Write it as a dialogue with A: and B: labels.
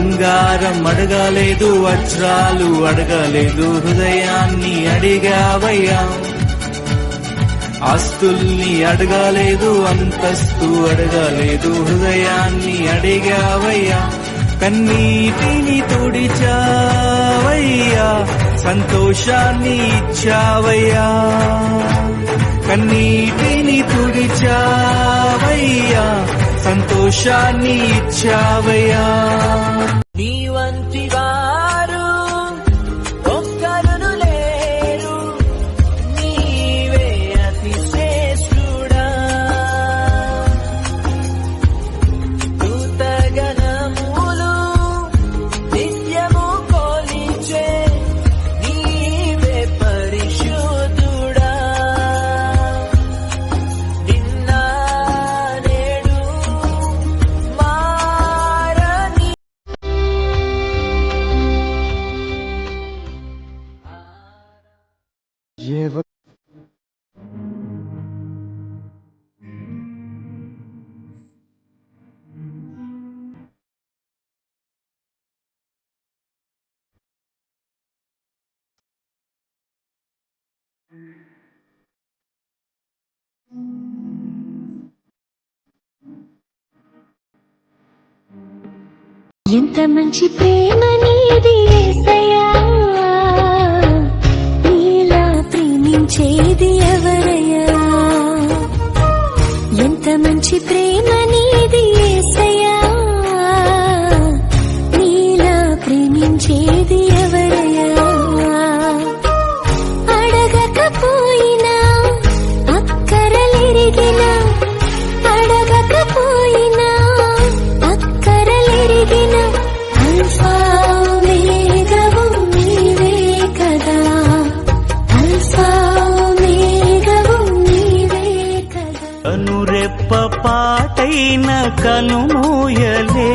A: బంగారం అడగలేదు, వజ్రాలు అడగలేదు, హృదయాన్ని అడిగావయ్యా. ఆస్తుల్ని అడగలేదు, అంతస్తు అడగలేదు, హృదయాన్ని అడిగావయ్యా. కన్నీటిని తుడిచావయ్యా, సంతోషాన్ని ఇచ్చావయ్యా. కన్నీటిని తుడిచావయ్యా, సంతోషాన్ని ఇచ్చావయ్యా.
B: నీ వంటి వారు ఒక్కరును లేరు, నీవే అతి శ్రేష్ఠుడా. దూతగణములు నిత్యము కొలిచే నీవే పరిశుద్ధుడా. నిన్న నేడు మారని
C: ఎంత మంచి ప్రేమ నీది యేసయ్యా, నీలా ప్రేమించేది ఎవరయ్యా. ఎంత మంచి ప్రేమ నీది యేసయ్యా, నీలా ప్రేమించేది ఎవరయ్యా. అడగకపోయినా అక్కరలెరిగినా, అడగకపోయినా అక్కరలెరిగిన అల్ఫా ఓమేగావు నీవే కదా, అల్ఫా ఓమేగావు నీవే కదా.
A: కనురెప్ప పాటైన కనుమూయలేదు,